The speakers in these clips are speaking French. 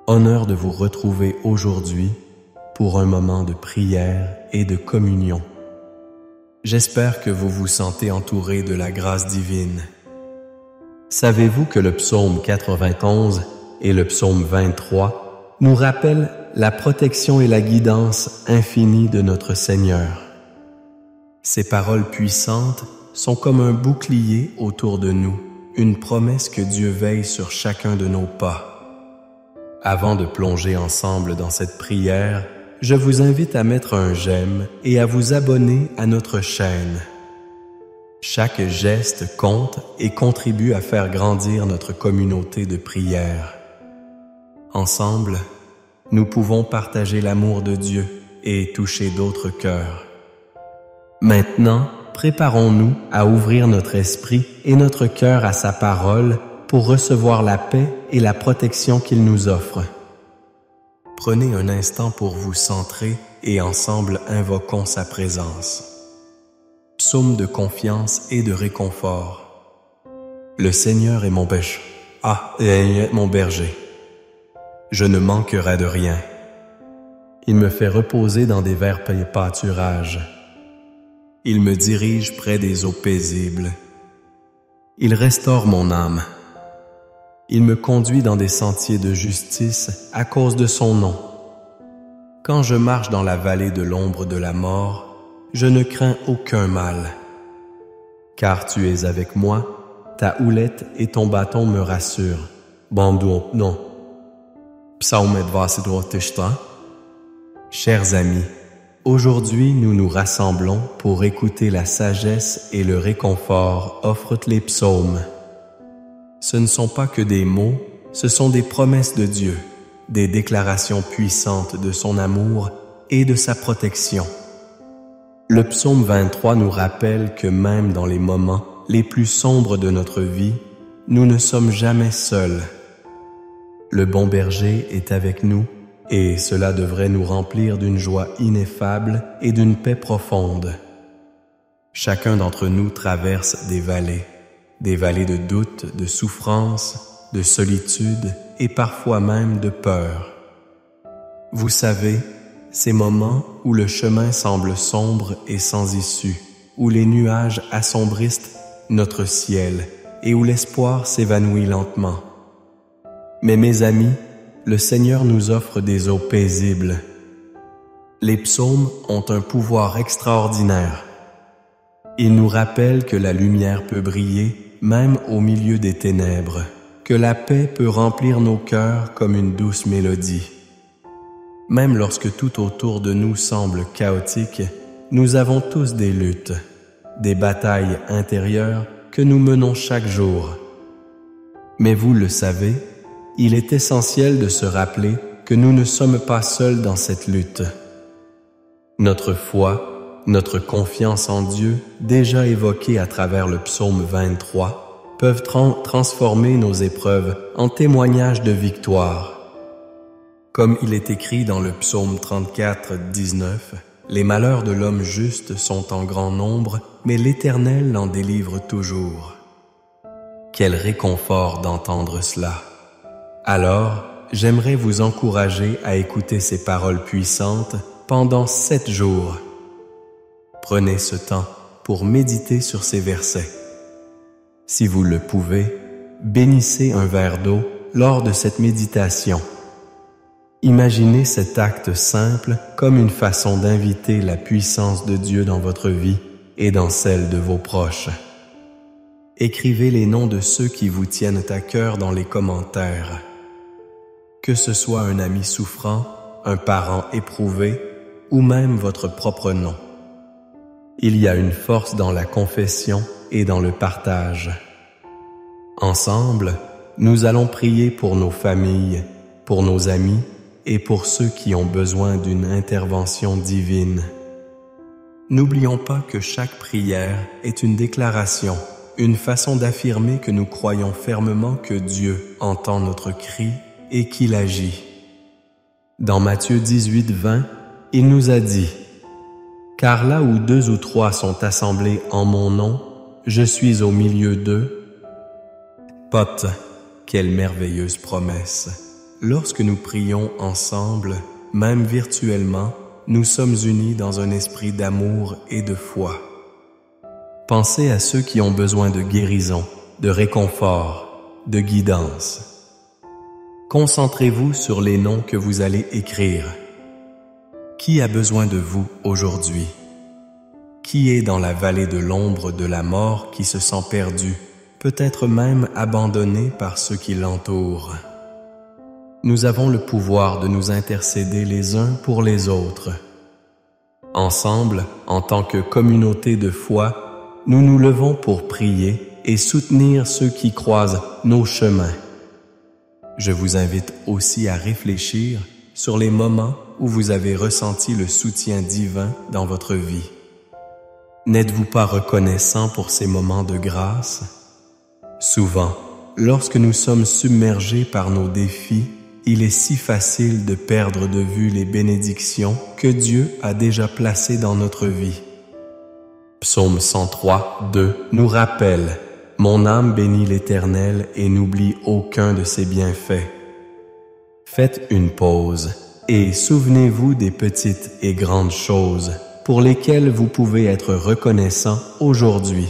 honneur de vous retrouver aujourd'hui pour un moment de prière et de communion. J'espère que vous vous sentez entouré de la grâce divine. Savez-vous que le psaume 91 et le psaume 23 nous rappellent la protection et la guidance infinie de notre Seigneur? Ces paroles puissantes sont comme un bouclier autour de nous, une promesse que Dieu veille sur chacun de nos pas. Avant de plonger ensemble dans cette prière, je vous invite à mettre un j'aime et à vous abonner à notre chaîne. Chaque geste compte et contribue à faire grandir notre communauté de prière. Ensemble, nous pouvons partager l'amour de Dieu et toucher d'autres cœurs. Maintenant, préparons-nous à ouvrir notre esprit et notre cœur à sa parole pour recevoir la paix et la protection qu'il nous offre. Prenez un instant pour vous centrer et ensemble invoquons sa présence. Psaume de confiance et de réconfort. Le Seigneur est mon berger. Je ne manquerai de rien. Il me fait reposer dans des verts pâturages. Il me dirige près des eaux paisibles. Il restaure mon âme. Il me conduit dans des sentiers de justice à cause de son nom. Quand je marche dans la vallée de l'ombre de la mort, je ne crains aucun mal. Car tu es avec moi, ta houlette et ton bâton me rassurent. Non. Psaume 23. Chers amis, aujourd'hui nous nous rassemblons pour écouter la sagesse et le réconfort offrent les psaumes. Ce ne sont pas que des mots, ce sont des promesses de Dieu, des déclarations puissantes de son amour et de sa protection. Le psaume 23 nous rappelle que même dans les moments les plus sombres de notre vie, nous ne sommes jamais seuls. Le bon berger est avec nous et cela devrait nous remplir d'une joie ineffable et d'une paix profonde. Chacun d'entre nous traverse des vallées de doute, de souffrance, de solitude et parfois même de peur. Vous savez, ces moments où le chemin semble sombre et sans issue, où les nuages assombrissent notre ciel et où l'espoir s'évanouit lentement. Mais mes amis, le Seigneur nous offre des eaux paisibles. Les psaumes ont un pouvoir extraordinaire. Ils nous rappellent que la lumière peut briller même au milieu des ténèbres, que la paix peut remplir nos cœurs comme une douce mélodie. Même lorsque tout autour de nous semble chaotique, nous avons tous des luttes, des batailles intérieures que nous menons chaque jour. Mais vous le savez, il est essentiel de se rappeler que nous ne sommes pas seuls dans cette lutte. Notre foi, notre confiance en Dieu, déjà évoquée à travers le psaume 23, peuvent transformer nos épreuves en témoignages de victoire. Comme il est écrit dans le psaume 34, 19, « Les malheurs de l'homme juste sont en grand nombre, mais l'Éternel l'en délivre toujours. » Quel réconfort d'entendre cela! Alors, j'aimerais vous encourager à écouter ces paroles puissantes pendant 7 jours. Prenez ce temps pour méditer sur ces versets. Si vous le pouvez, bénissez un verre d'eau lors de cette méditation. Imaginez cet acte simple comme une façon d'inviter la puissance de Dieu dans votre vie et dans celle de vos proches. Écrivez les noms de ceux qui vous tiennent à cœur dans les commentaires. Que ce soit un ami souffrant, un parent éprouvé ou même votre propre nom. Il y a une force dans la confession et dans le partage. Ensemble, nous allons prier pour nos familles, pour nos amis et pour ceux qui ont besoin d'une intervention divine. N'oublions pas que chaque prière est une déclaration, une façon d'affirmer que nous croyons fermement que Dieu entend notre cri et qu'il agit. Dans Matthieu 18, 20, il nous a dit « Car là où 2 ou 3 sont assemblés en mon nom, je suis au milieu d'eux. » Quelle merveilleuse promesse! lorsque nous prions ensemble, même virtuellement, nous sommes unis dans un esprit d'amour et de foi. Pensez à ceux qui ont besoin de guérison, de réconfort, de guidance. Concentrez-vous sur les noms que vous allez écrire. Qui a besoin de vous aujourd'hui? Qui est dans la vallée de l'ombre de la mort qui se sent perdu, peut-être même abandonné par ceux qui l'entourent? Nous avons le pouvoir de nous intercéder les uns pour les autres. Ensemble, en tant que communauté de foi, nous nous levons pour prier et soutenir ceux qui croisent nos chemins. Je vous invite aussi à réfléchir sur les moments où vous avez ressenti le soutien divin dans votre vie. N'êtes-vous pas reconnaissant pour ces moments de grâce? Souvent, lorsque nous sommes submergés par nos défis, il est si facile de perdre de vue les bénédictions que Dieu a déjà placées dans notre vie. Psaume 103, 2 nous rappelle « Mon âme bénit l'Éternel et n'oublie aucun de ses bienfaits. » Faites une pause et souvenez-vous des petites et grandes choses pour lesquelles vous pouvez être reconnaissant aujourd'hui.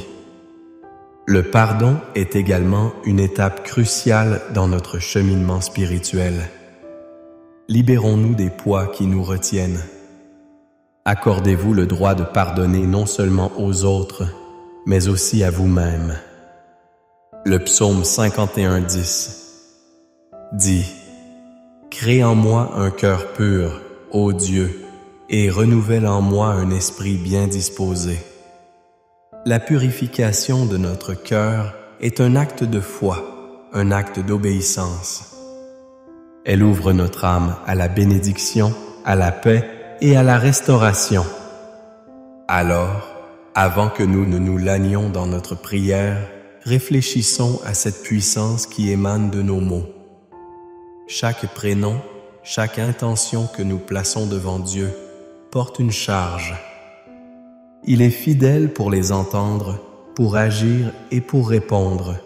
Le pardon est également une étape cruciale dans notre cheminement spirituel. Libérons-nous des poids qui nous retiennent. Accordez-vous le droit de pardonner non seulement aux autres, mais aussi à vous-même. Le psaume 51:10 dit « Crée en moi un cœur pur, ô Dieu, et renouvelle en moi un esprit bien disposé. » La purification de notre cœur est un acte de foi, un acte d'obéissance. Elle ouvre notre âme à la bénédiction, à la paix et à la restauration. Alors, avant que nous ne nous lanions dans notre prière, réfléchissons à cette puissance qui émane de nos mots. Chaque prénom, chaque intention que nous plaçons devant Dieu porte une charge. Il est fidèle pour les entendre, pour agir et pour répondre.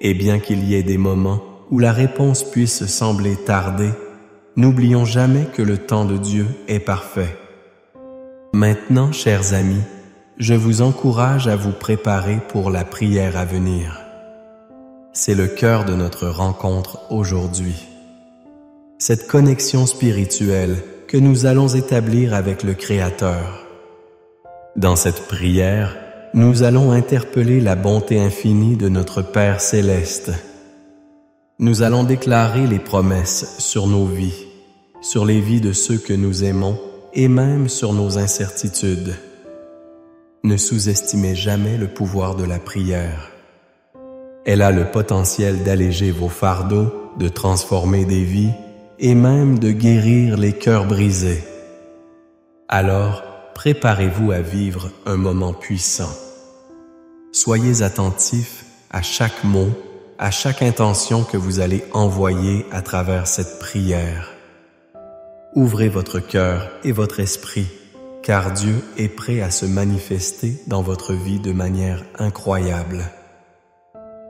Et bien qu'il y ait des moments où la réponse puisse sembler tarder, n'oublions jamais que le temps de Dieu est parfait. Maintenant, chers amis, je vous encourage à vous préparer pour la prière à venir. C'est le cœur de notre rencontre aujourd'hui. Cette connexion spirituelle que nous allons établir avec le Créateur. Dans cette prière, nous allons interpeller la bonté infinie de notre Père céleste. Nous allons déclarer les promesses sur nos vies, sur les vies de ceux que nous aimons et même sur nos incertitudes. Ne sous-estimez jamais le pouvoir de la prière. Elle a le potentiel d'alléger vos fardeaux, de transformer des vies et même de guérir les cœurs brisés. Alors, préparez-vous à vivre un moment puissant. Soyez attentifs à chaque mot, à chaque intention que vous allez envoyer à travers cette prière. Ouvrez votre cœur et votre esprit, car Dieu est prêt à se manifester dans votre vie de manière incroyable.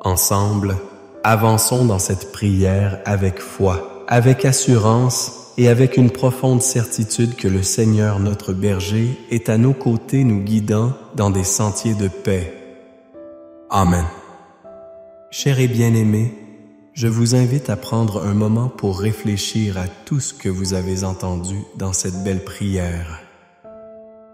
Ensemble, avançons dans cette prière avec foi, avec assurance et avec une profonde certitude que le Seigneur notre berger est à nos côtés nous guidant dans des sentiers de paix. Amen. Chers et bien-aimés, je vous invite à prendre un moment pour réfléchir à tout ce que vous avez entendu dans cette belle prière.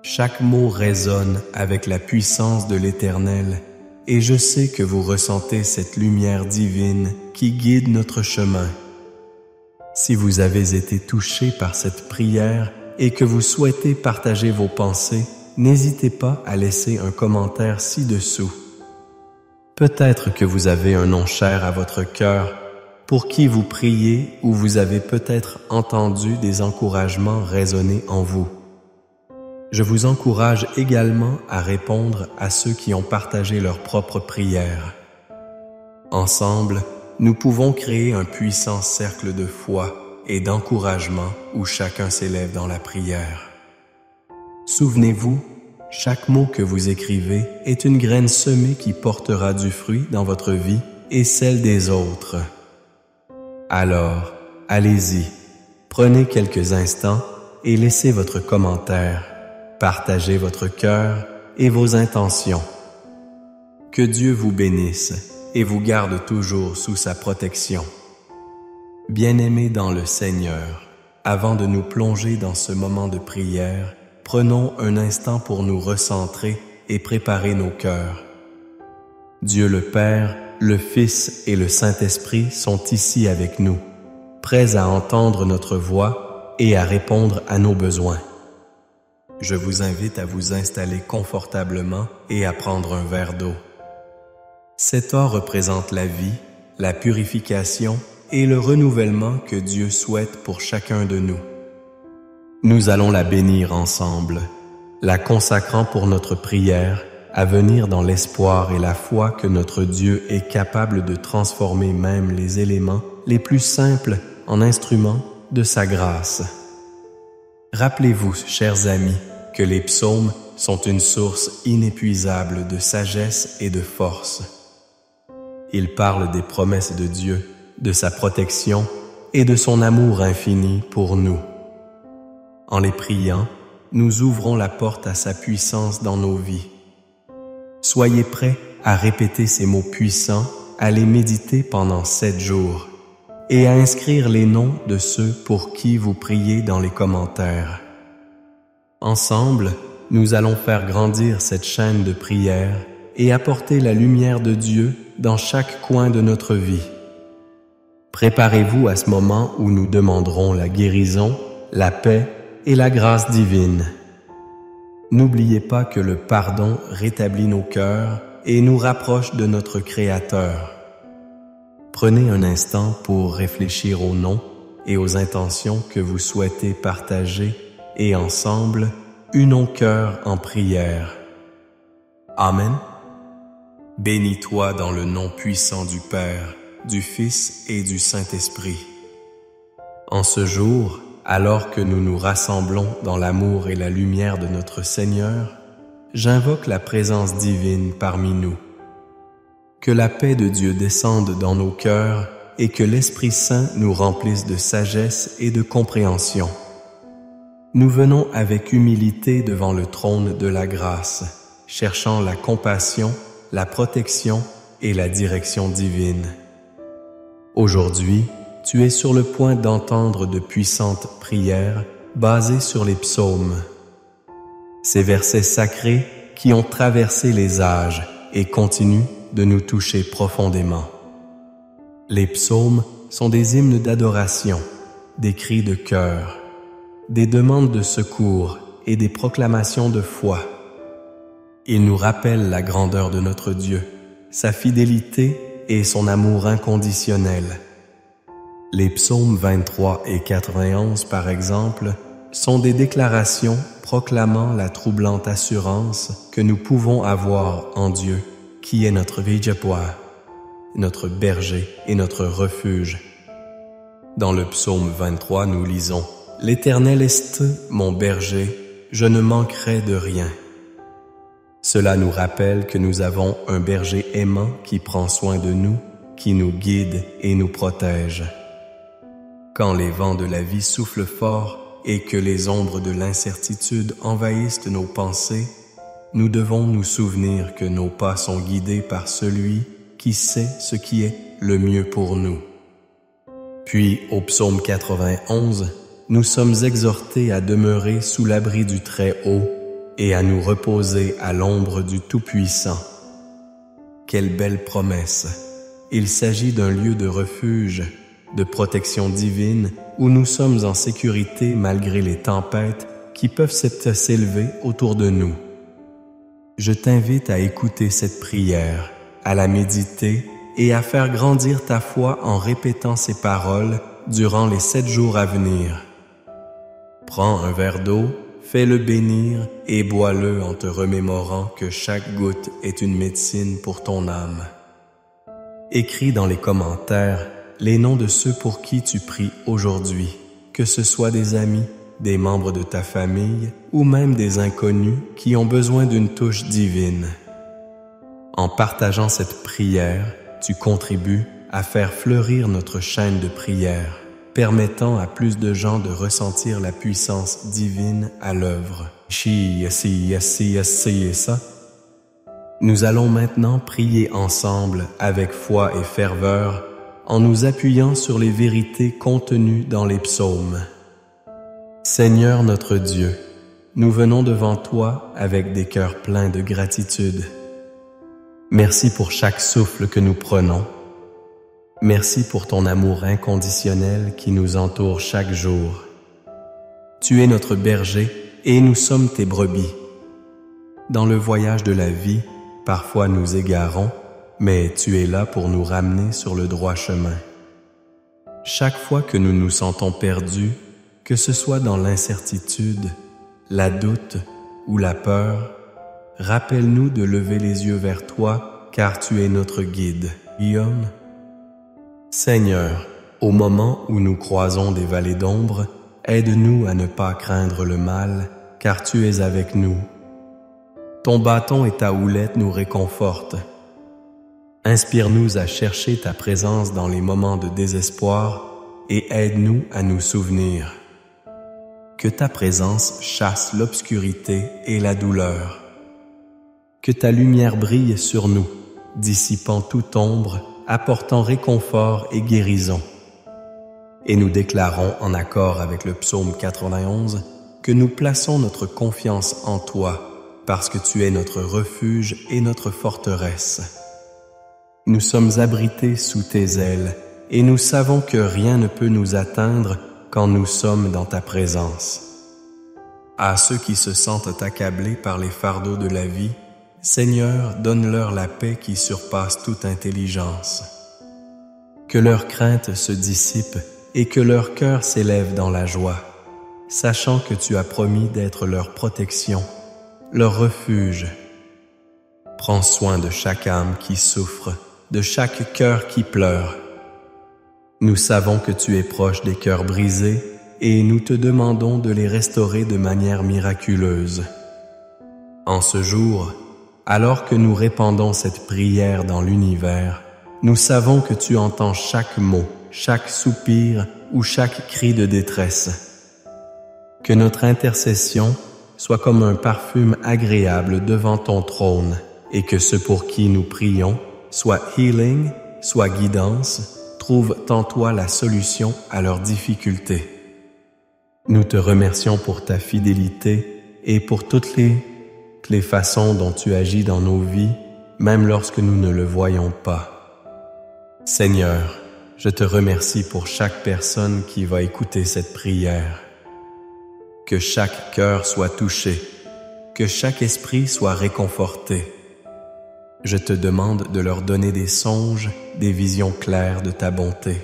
Chaque mot résonne avec la puissance de l'Éternel et je sais que vous ressentez cette lumière divine qui guide notre chemin. Si vous avez été touché par cette prière et que vous souhaitez partager vos pensées, n'hésitez pas à laisser un commentaire ci-dessous. Peut-être que vous avez un nom cher à votre cœur, pour qui vous priez ou vous avez peut-être entendu des encouragements résonner en vous. Je vous encourage également à répondre à ceux qui ont partagé leur propre prière. Ensemble, nous pouvons créer un puissant cercle de foi et d'encouragement où chacun s'élève dans la prière. Souvenez-vous, chaque mot que vous écrivez est une graine semée qui portera du fruit dans votre vie et celle des autres. Alors, allez-y, prenez quelques instants et laissez votre commentaire, partagez votre cœur et vos intentions. Que Dieu vous bénisse et vous garde toujours sous sa protection. Bien-aimés dans le Seigneur, avant de nous plonger dans ce moment de prière, prenons un instant pour nous recentrer et préparer nos cœurs. Dieu le Père, le Fils et le Saint-Esprit sont ici avec nous, prêts à entendre notre voix et à répondre à nos besoins. Je vous invite à vous installer confortablement et à prendre un verre d'eau. Cet eau représente la vie, la purification et le renouvellement que Dieu souhaite pour chacun de nous. Nous allons la bénir ensemble, la consacrant pour notre prière à venir dans l'espoir et la foi que notre Dieu est capable de transformer même les éléments les plus simples en instruments de sa grâce. Rappelez-vous, chers amis, que les psaumes sont une source inépuisable de sagesse et de force. Ils parlent des promesses de Dieu, de sa protection et de son amour infini pour nous. En les priant, nous ouvrons la porte à sa puissance dans nos vies. Soyez prêts à répéter ces mots puissants, à les méditer pendant 7 jours et à inscrire les noms de ceux pour qui vous priez dans les commentaires. Ensemble, nous allons faire grandir cette chaîne de prière et apporter la lumière de Dieu dans chaque coin de notre vie. Préparez-vous à ce moment où nous demanderons la guérison, la paix et la grâce divine. N'oubliez pas que le pardon rétablit nos cœurs et nous rapproche de notre Créateur. Prenez un instant pour réfléchir aux noms et aux intentions que vous souhaitez partager et ensemble, unons cœur en prière. Amen. Bénis-toi dans le nom puissant du Père, du Fils et du Saint-Esprit. En ce jour, alors que nous nous rassemblons dans l'amour et la lumière de notre Seigneur, j'invoque la présence divine parmi nous. Que la paix de Dieu descende dans nos cœurs et que l'Esprit Saint nous remplisse de sagesse et de compréhension. Nous venons avec humilité devant le trône de la grâce, cherchant la compassion, la protection et la direction divine. Aujourd'hui, tu es sur le point d'entendre de puissantes prières basées sur les psaumes. Ces versets sacrés qui ont traversé les âges et continuent de nous toucher profondément. Les psaumes sont des hymnes d'adoration, des cris de cœur, des demandes de secours et des proclamations de foi. Ils nous rappellent la grandeur de notre Dieu, sa fidélité et son amour inconditionnel. Les psaumes 23 et 91, par exemple, sont des déclarations proclamant la troublante assurance que nous pouvons avoir en Dieu, qui est notre Vijapua, notre berger et notre refuge. Dans le psaume 23, nous lisons « L'Éternel est mon berger, je ne manquerai de rien ». Cela nous rappelle que nous avons un berger aimant qui prend soin de nous, qui nous guide et nous protège. Quand les vents de la vie soufflent fort et que les ombres de l'incertitude envahissent nos pensées, nous devons nous souvenir que nos pas sont guidés par celui qui sait ce qui est le mieux pour nous. Puis, au psaume 91, nous sommes exhortés à demeurer sous l'abri du Très-Haut et à nous reposer à l'ombre du Tout-Puissant. Quelle belle promesse! Il s'agit d'un lieu de refuge, de protection divine, où nous sommes en sécurité malgré les tempêtes qui peuvent s'élever autour de nous. Je t'invite à écouter cette prière, à la méditer et à faire grandir ta foi en répétant ces paroles durant les 7 jours à venir. Prends un verre d'eau, fais-le bénir et bois-le en te remémorant que chaque goutte est une médecine pour ton âme. Écris dans les commentaires les noms de ceux pour qui tu pries aujourd'hui, que ce soit des amis, des membres de ta famille ou même des inconnus qui ont besoin d'une touche divine. En partageant cette prière, tu contribues à faire fleurir notre chaîne de prière, permettant à plus de gens de ressentir la puissance divine à l'œuvre. Nous allons maintenant prier ensemble avec foi et ferveur en nous appuyant sur les vérités contenues dans les psaumes. Seigneur notre Dieu, nous venons devant toi avec des cœurs pleins de gratitude. Merci pour chaque souffle que nous prenons. Merci pour ton amour inconditionnel qui nous entoure chaque jour. Tu es notre berger et nous sommes tes brebis. Dans le voyage de la vie, parfois nous égarons, mais tu es là pour nous ramener sur le droit chemin. Chaque fois que nous nous sentons perdus, que ce soit dans l'incertitude, la doute ou la peur, rappelle-nous de lever les yeux vers toi, car tu es notre guide. Guillaume. Seigneur, au moment où nous croisons des vallées d'ombre, aide-nous à ne pas craindre le mal, car tu es avec nous. Ton bâton et ta houlette nous réconfortent. Inspire-nous à chercher ta présence dans les moments de désespoir et aide-nous à nous souvenir. Que ta présence chasse l'obscurité et la douleur. Que ta lumière brille sur nous, dissipant toute ombre, apportant réconfort et guérison. Et nous déclarons en accord avec le psaume 91 que nous plaçons notre confiance en toi parce que tu es notre refuge et notre forteresse. Nous sommes abrités sous tes ailes et nous savons que rien ne peut nous atteindre quand nous sommes dans ta présence. À ceux qui se sentent accablés par les fardeaux de la vie, Seigneur, donne-leur la paix qui surpasse toute intelligence. Que leur crainte se dissipe et que leur cœur s'élève dans la joie, sachant que tu as promis d'être leur protection, leur refuge. Prends soin de chaque âme qui souffre, de chaque cœur qui pleure. Nous savons que tu es proche des cœurs brisés et nous te demandons de les restaurer de manière miraculeuse. En ce jour, alors que nous répandons cette prière dans l'univers, nous savons que tu entends chaque mot, chaque soupir ou chaque cri de détresse. Que notre intercession soit comme un parfum agréable devant ton trône et que ceux pour qui nous prions, soit healing, soit guidance, trouvent en toi la solution à leurs difficultés. Nous te remercions pour ta fidélité et pour toutes les façons dont tu agis dans nos vies, même lorsque nous ne le voyons pas. Seigneur, je te remercie pour chaque personne qui va écouter cette prière. Que chaque cœur soit touché, que chaque esprit soit réconforté. Je te demande de leur donner des songes, des visions claires de ta bonté.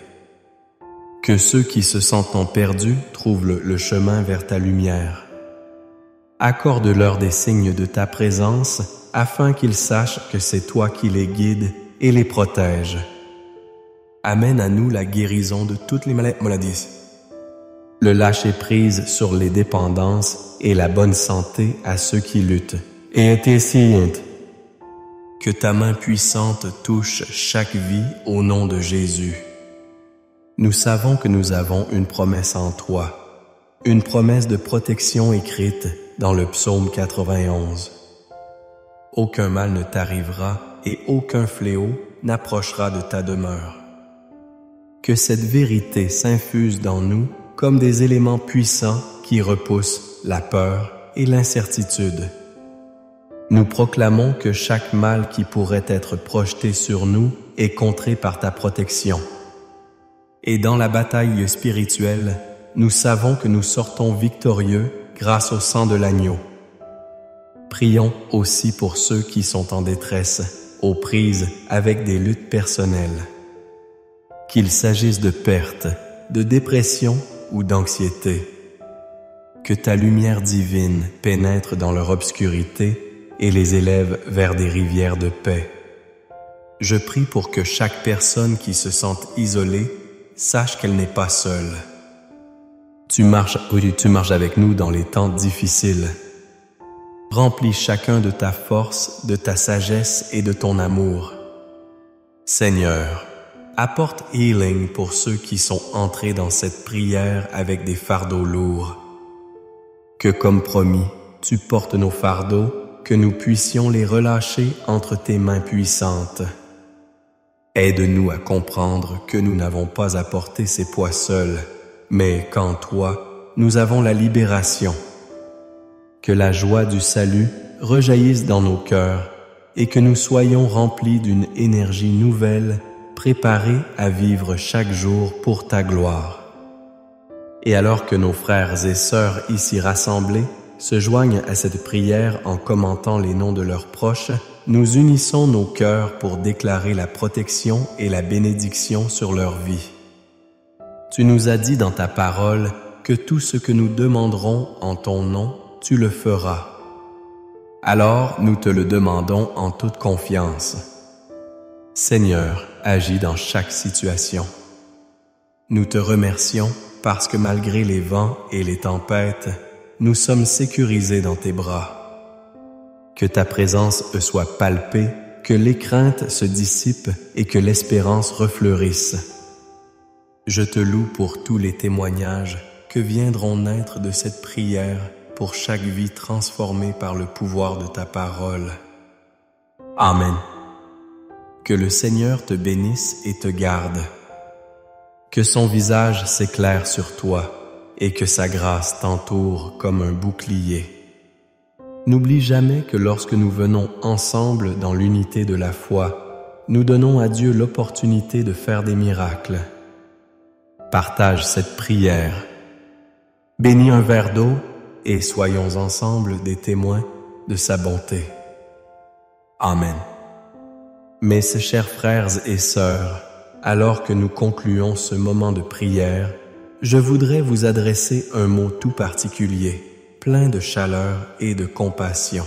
Que ceux qui se sentent perdus trouvent le chemin vers ta lumière. Accorde-leur des signes de ta présence afin qu'ils sachent que c'est toi qui les guides et les protèges. Amène à nous la guérison de toutes les maladies, le lâcher-prise sur les dépendances et la bonne santé à ceux qui luttent. Et intercède. Que ta main puissante touche chaque vie au nom de Jésus. Nous savons que nous avons une promesse en toi, une promesse de protection écrite dans le psaume 91. Aucun mal ne t'arrivera et aucun fléau n'approchera de ta demeure. Que cette vérité s'infuse dans nous comme des éléments puissants qui repoussent la peur et l'incertitude. Nous proclamons que chaque mal qui pourrait être projeté sur nous est contré par ta protection. Et dans la bataille spirituelle, nous savons que nous sortons victorieux grâce au sang de l'agneau. Prions aussi pour ceux qui sont en détresse, aux prises avec des luttes personnelles. Qu'il s'agisse de perte, de dépression ou d'anxiété. Que ta lumière divine pénètre dans leur obscurité et les élève vers des rivières de paix. Je prie pour que chaque personne qui se sente isolée sache qu'elle n'est pas seule. Tu marches avec nous dans les temps difficiles. Remplis chacun de ta force, de ta sagesse et de ton amour. Seigneur, apporte healing pour ceux qui sont entrés dans cette prière avec des fardeaux lourds. Que comme promis, tu portes nos fardeaux, que nous puissions les relâcher entre tes mains puissantes. Aide-nous à comprendre que nous n'avons pas à porter ces poids seuls, mais qu'en toi, nous avons la libération. Que la joie du salut rejaillisse dans nos cœurs et que nous soyons remplis d'une énergie nouvelle, préparés à vivre chaque jour pour ta gloire. Et alors que nos frères et sœurs ici rassemblés se joignent à cette prière en commentant les noms de leurs proches, nous unissons nos cœurs pour déclarer la protection et la bénédiction sur leur vie. Tu nous as dit dans ta parole que tout ce que nous demanderons en ton nom, tu le feras. Alors nous te le demandons en toute confiance. Seigneur, agis dans chaque situation. Nous te remercions parce que malgré les vents et les tempêtes, nous sommes sécurisés dans tes bras. Que ta présence soit palpée, que les craintes se dissipent et que l'espérance refleurisse. Je te loue pour tous les témoignages que viendront naître de cette prière pour chaque vie transformée par le pouvoir de ta parole. Amen. Que le Seigneur te bénisse et te garde. Que son visage s'éclaire sur toi et que sa grâce t'entoure comme un bouclier. N'oublie jamais que lorsque nous venons ensemble dans l'unité de la foi, nous donnons à Dieu l'opportunité de faire des miracles. Partage cette prière. Bénis un verre d'eau et soyons ensemble des témoins de sa bonté. Amen. Mes chers frères et sœurs, alors que nous concluons ce moment de prière, je voudrais vous adresser un mot tout particulier, plein de chaleur et de compassion.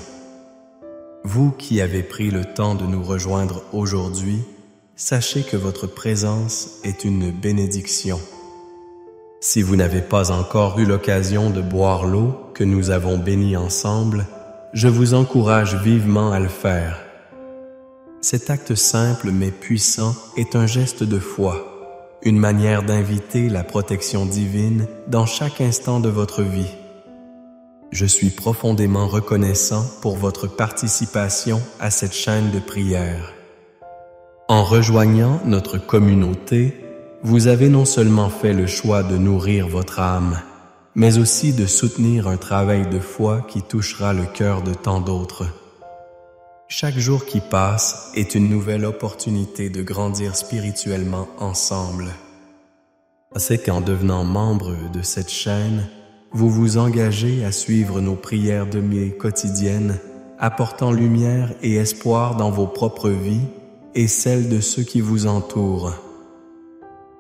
Vous qui avez pris le temps de nous rejoindre aujourd'hui, sachez que votre présence est une bénédiction. Si vous n'avez pas encore eu l'occasion de boire l'eau que nous avons bénie ensemble, je vous encourage vivement à le faire. Cet acte simple mais puissant est un geste de foi, une manière d'inviter la protection divine dans chaque instant de votre vie. Je suis profondément reconnaissant pour votre participation à cette chaîne de prière. En rejoignant notre communauté, vous avez non seulement fait le choix de nourrir votre âme, mais aussi de soutenir un travail de foi qui touchera le cœur de tant d'autres. Chaque jour qui passe est une nouvelle opportunité de grandir spirituellement ensemble. C'est qu'en devenant membre de cette chaîne, vous vous engagez à suivre nos prières de nuit quotidiennes, apportant lumière et espoir dans vos propres vies et celles de ceux qui vous entourent.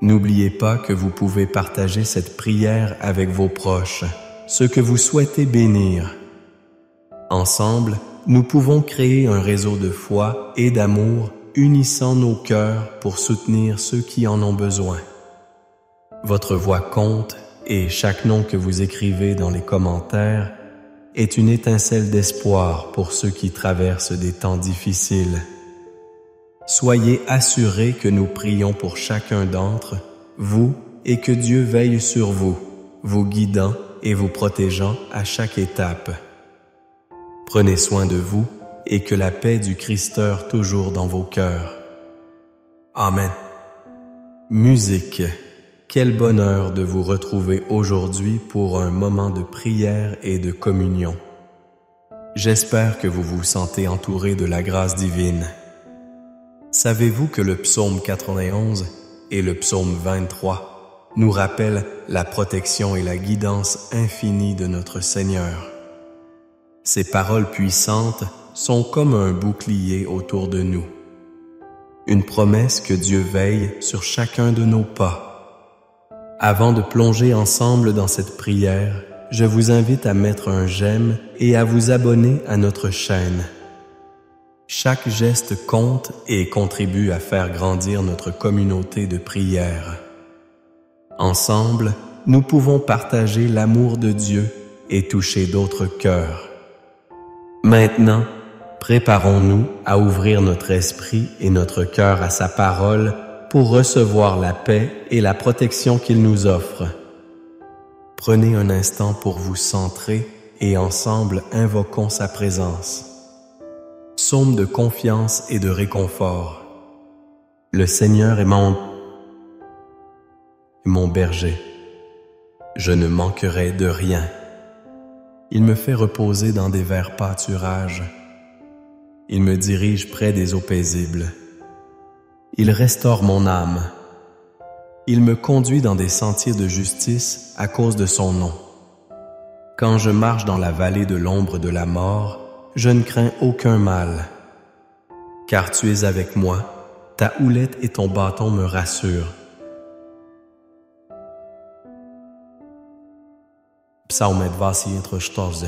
N'oubliez pas que vous pouvez partager cette prière avec vos proches, ceux que vous souhaitez bénir. Ensemble, nous pouvons créer un réseau de foi et d'amour unissant nos cœurs pour soutenir ceux qui en ont besoin. Votre voix compte et chaque nom que vous écrivez dans les commentaires est une étincelle d'espoir pour ceux qui traversent des temps difficiles. Soyez assurés que nous prions pour chacun d'entre vous et que Dieu veille sur vous, vous guidant et vous protégeant à chaque étape. Prenez soin de vous et que la paix du Christ demeure toujours dans vos cœurs. Amen. Musique. Quel bonheur de vous retrouver aujourd'hui pour un moment de prière et de communion. J'espère que vous vous sentez entouré de la grâce divine. Savez-vous que le psaume 91 et le psaume 23 nous rappellent la protection et la guidance infinie de notre Seigneur? Ces paroles puissantes sont comme un bouclier autour de nous. Une promesse que Dieu veille sur chacun de nos pas. Avant de plonger ensemble dans cette prière, je vous invite à mettre un j'aime et à vous abonner à notre chaîne. Chaque geste compte et contribue à faire grandir notre communauté de prière. Ensemble, nous pouvons partager l'amour de Dieu et toucher d'autres cœurs. Maintenant, préparons-nous à ouvrir notre esprit et notre cœur à sa parole pour recevoir la paix et la protection qu'il nous offre. Prenez un instant pour vous centrer et ensemble invoquons sa présence. Psaume de confiance et de réconfort. Le Seigneur est mon berger. Je ne manquerai de rien. Il me fait reposer dans des verts pâturages. Il me dirige près des eaux paisibles. Il restaure mon âme. Il me conduit dans des sentiers de justice à cause de son nom. Quand je marche dans la vallée de l'ombre de la mort, je ne crains aucun mal. Car tu es avec moi, ta houlette et ton bâton me rassurent. Psalm 24.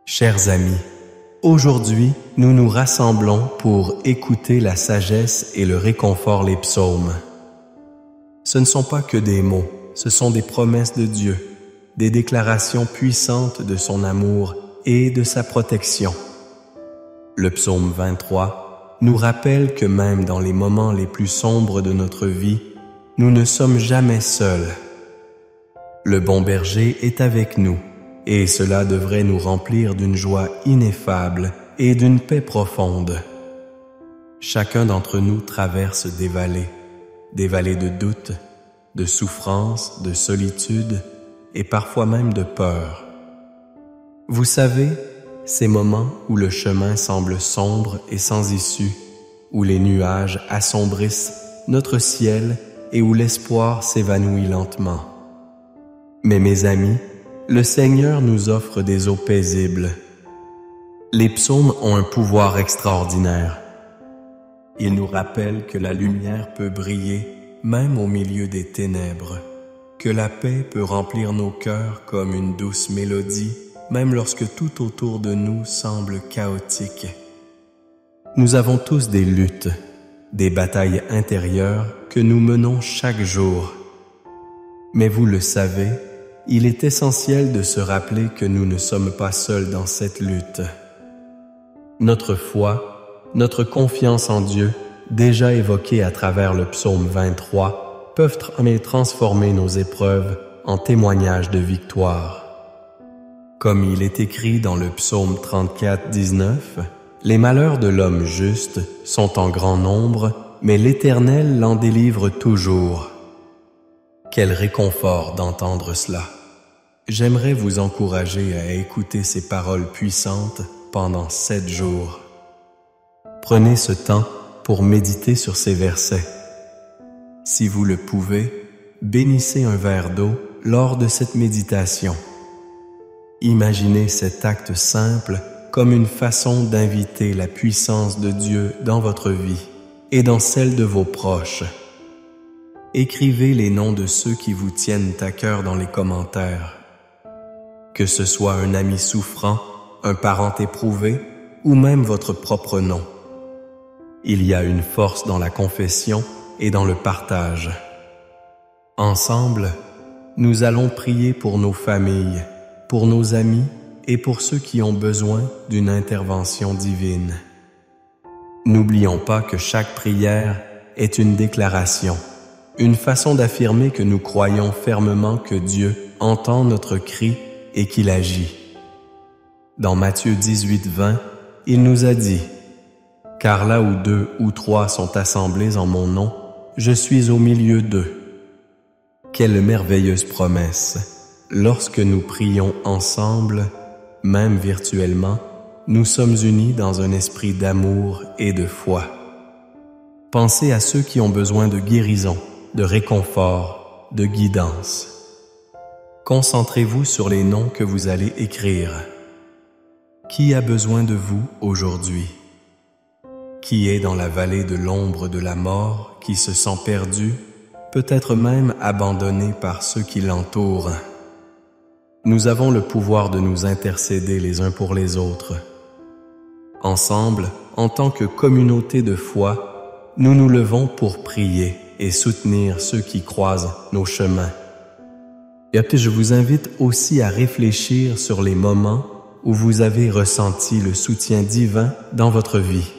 Chers amis, aujourd'hui, nous nous rassemblons pour écouter la sagesse et le réconfort des psaumes. Ce ne sont pas que des mots, ce sont des promesses de Dieu, des déclarations puissantes de son amour et de sa protection. Le psaume 23 nous rappelle que même dans les moments les plus sombres de notre vie, nous ne sommes jamais seuls. Le bon berger est avec nous, et cela devrait nous remplir d'une joie ineffable et d'une paix profonde. Chacun d'entre nous traverse des vallées de doute, de souffrance, de solitude et parfois même de peur. Vous savez, ces moments où le chemin semble sombre et sans issue, où les nuages assombrissent notre ciel et où l'espoir s'évanouit lentement. Mais mes amis, le Seigneur nous offre des eaux paisibles. Les psaumes ont un pouvoir extraordinaire. Ils nous rappellent que la lumière peut briller même au milieu des ténèbres, que la paix peut remplir nos cœurs comme une douce mélodie, même lorsque tout autour de nous semble chaotique. Nous avons tous des luttes, des batailles intérieures que nous menons chaque jour. Mais vous le savez, il est essentiel de se rappeler que nous ne sommes pas seuls dans cette lutte. Notre foi, notre confiance en Dieu, déjà évoquée à travers le psaume 23, peuvent transformer nos épreuves en témoignages de victoire. Comme il est écrit dans le psaume 34, 19, « Les malheurs de l'homme juste sont en grand nombre, mais l'Éternel l'en délivre toujours. » Quel réconfort d'entendre cela! J'aimerais vous encourager à écouter ces paroles puissantes pendant 7 jours. Prenez ce temps pour méditer sur ces versets. Si vous le pouvez, bénissez un verre d'eau lors de cette méditation. Imaginez cet acte simple comme une façon d'inviter la puissance de Dieu dans votre vie et dans celle de vos proches. Écrivez les noms de ceux qui vous tiennent à cœur dans les commentaires. Que ce soit un ami souffrant, un parent éprouvé ou même votre propre nom. Il y a une force dans la confession et dans le partage. Ensemble, nous allons prier pour nos familles, pour nos amis et pour ceux qui ont besoin d'une intervention divine. N'oublions pas que chaque prière est une déclaration, une façon d'affirmer que nous croyons fermement que Dieu entend notre cri et qu'il agit. Dans Matthieu 18, 20, il nous a dit « Car là où 2 ou 3 sont assemblés en mon nom, je suis au milieu d'eux. » Quelle merveilleuse promesse! Lorsque nous prions ensemble, même virtuellement, nous sommes unis dans un esprit d'amour et de foi. Pensez à ceux qui ont besoin de guérison, de réconfort, de guidance. Concentrez-vous sur les noms que vous allez écrire. Qui a besoin de vous aujourd'hui? Qui est dans la vallée de l'ombre de la mort, qui se sent perdu, peut-être même abandonné par ceux qui l'entourent? Nous avons le pouvoir de nous intercéder les uns pour les autres. Ensemble, en tant que communauté de foi, nous nous levons pour prier et soutenir ceux qui croisent nos chemins. Et puis je vous invite aussi à réfléchir sur les moments où vous avez ressenti le soutien divin dans votre vie.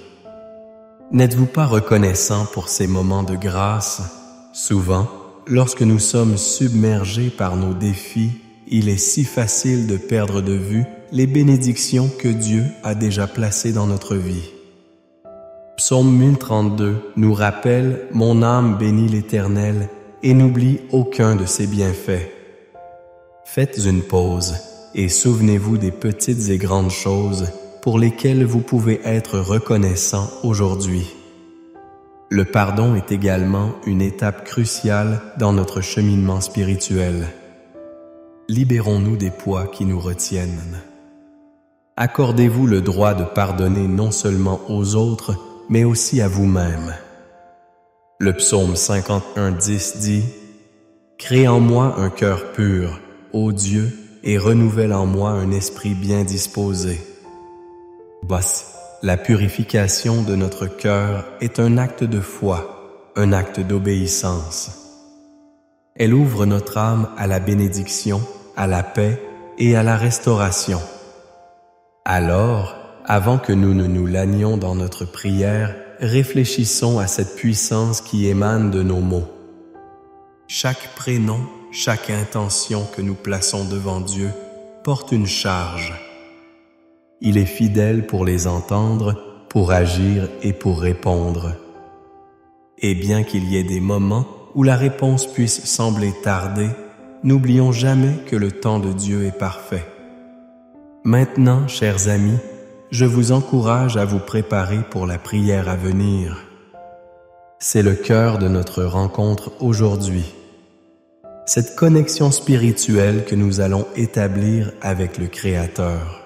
N'êtes-vous pas reconnaissant pour ces moments de grâce? Souvent, lorsque nous sommes submergés par nos défis, il est si facile de perdre de vue les bénédictions que Dieu a déjà placées dans notre vie. Psaume 1032 nous rappelle « Mon âme bénit l'Éternel et n'oublie aucun de ses bienfaits ». Faites une pause et souvenez-vous des petites et grandes choses pour lesquelles vous pouvez être reconnaissant aujourd'hui. Le pardon est également une étape cruciale dans notre cheminement spirituel. Libérons-nous des poids qui nous retiennent. Accordez-vous le droit de pardonner non seulement aux autres, mais aussi à vous-même. Le psaume 51:10 dit « Crée en moi un cœur pur, ô Dieu, et renouvelle en moi un esprit bien disposé. » La purification de notre cœur est un acte de foi, un acte d'obéissance. Elle ouvre notre âme à la bénédiction, à la paix et à la restauration. Alors, avant que nous ne nous lanions dans notre prière, réfléchissons à cette puissance qui émane de nos mots. Chaque prénom, chaque intention que nous plaçons devant Dieu porte une charge. Il est fidèle pour les entendre, pour agir et pour répondre. Et bien qu'il y ait des moments où la réponse puisse sembler tarder, n'oublions jamais que le temps de Dieu est parfait. Maintenant, chers amis, je vous encourage à vous préparer pour la prière à venir. C'est le cœur de notre rencontre aujourd'hui. Cette connexion spirituelle que nous allons établir avec le Créateur.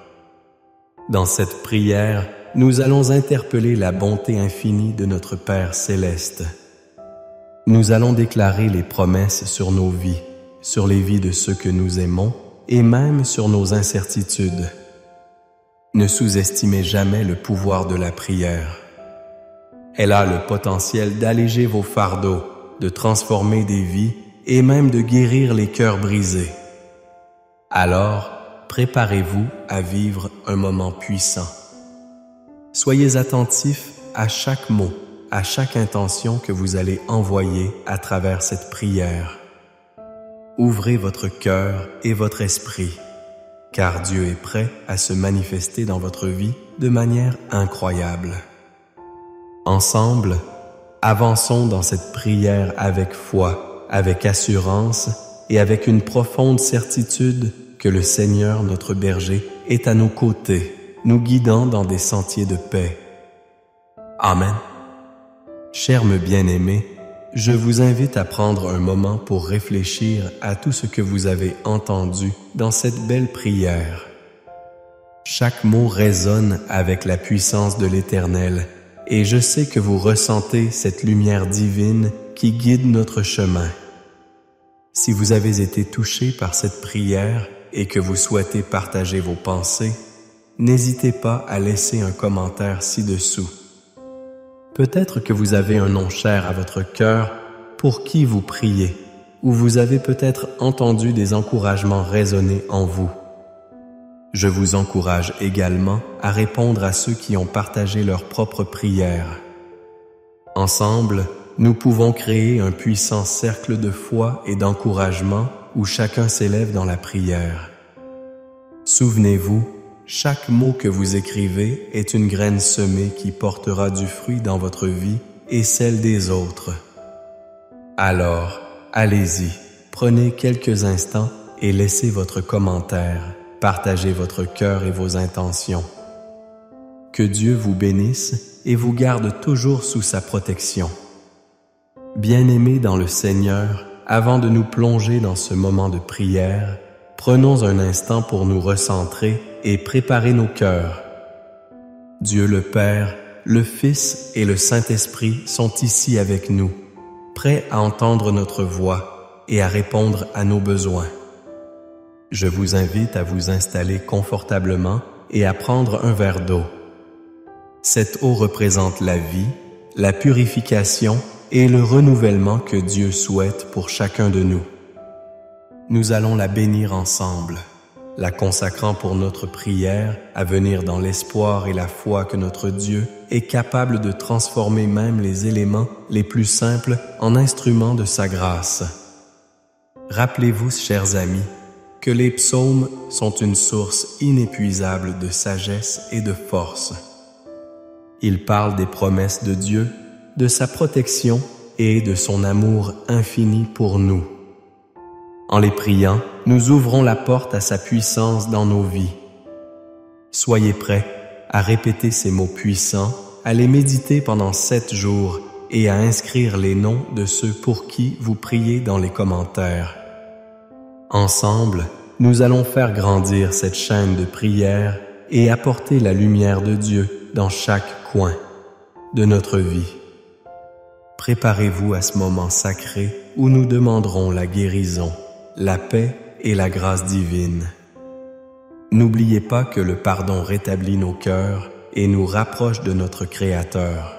Dans cette prière, nous allons interpeller la bonté infinie de notre Père céleste. Nous allons déclarer les promesses sur nos vies, sur les vies de ceux que nous aimons et même sur nos incertitudes. Ne sous-estimez jamais le pouvoir de la prière. Elle a le potentiel d'alléger vos fardeaux, de transformer des vies et même de guérir les cœurs brisés. Alors, préparez-vous à vivre un moment puissant. Soyez attentifs à chaque mot, à chaque intention que vous allez envoyer à travers cette prière. Ouvrez votre cœur et votre esprit, car Dieu est prêt à se manifester dans votre vie de manière incroyable. Ensemble, avançons dans cette prière avec foi, avec assurance et avec une profonde certitude que le Seigneur, notre berger, est à nos côtés, nous guidant dans des sentiers de paix. Amen. Chers mes bien-aimés, je vous invite à prendre un moment pour réfléchir à tout ce que vous avez entendu dans cette belle prière. Chaque mot résonne avec la puissance de l'Éternel, et je sais que vous ressentez cette lumière divine qui guide notre chemin. Si vous avez été touché par cette prière, et que vous souhaitez partager vos pensées, n'hésitez pas à laisser un commentaire ci-dessous. Peut-être que vous avez un nom cher à votre cœur pour qui vous priez, ou vous avez peut-être entendu des encouragements résonner en vous. Je vous encourage également à répondre à ceux qui ont partagé leur propre prière. Ensemble, nous pouvons créer un puissant cercle de foi et d'encouragement où chacun s'élève dans la prière. Souvenez-vous, chaque mot que vous écrivez est une graine semée qui portera du fruit dans votre vie et celle des autres. Alors, allez-y, prenez quelques instants et laissez votre commentaire, partagez votre cœur et vos intentions. Que Dieu vous bénisse et vous garde toujours sous sa protection. Bien-aimés dans le Seigneur, avant de nous plonger dans ce moment de prière, prenons un instant pour nous recentrer et préparer nos cœurs. Dieu le Père, le Fils et le Saint-Esprit sont ici avec nous, prêts à entendre notre voix et à répondre à nos besoins. Je vous invite à vous installer confortablement et à prendre un verre d'eau. Cette eau représente la vie, la purification et le renouvellement que Dieu souhaite pour chacun de nous. Nous allons la bénir ensemble. la consacrant pour notre prière à venir dans l'espoir et la foi que notre Dieu est capable de transformer même les éléments les plus simples en instruments de sa grâce. Rappelez-vous, chers amis, que les psaumes sont une source inépuisable de sagesse et de force. Ils parlent des promesses de Dieu, de sa protection et de son amour infini pour nous. En les priant, nous ouvrons la porte à sa puissance dans nos vies. Soyez prêts à répéter ces mots puissants, à les méditer pendant 7 jours et à inscrire les noms de ceux pour qui vous priez dans les commentaires. Ensemble, nous allons faire grandir cette chaîne de prière et apporter la lumière de Dieu dans chaque coin de notre vie. Préparez-vous à ce moment sacré où nous demanderons la guérison, la paix et la grâce divine. N'oubliez pas que le pardon rétablit nos cœurs et nous rapproche de notre Créateur.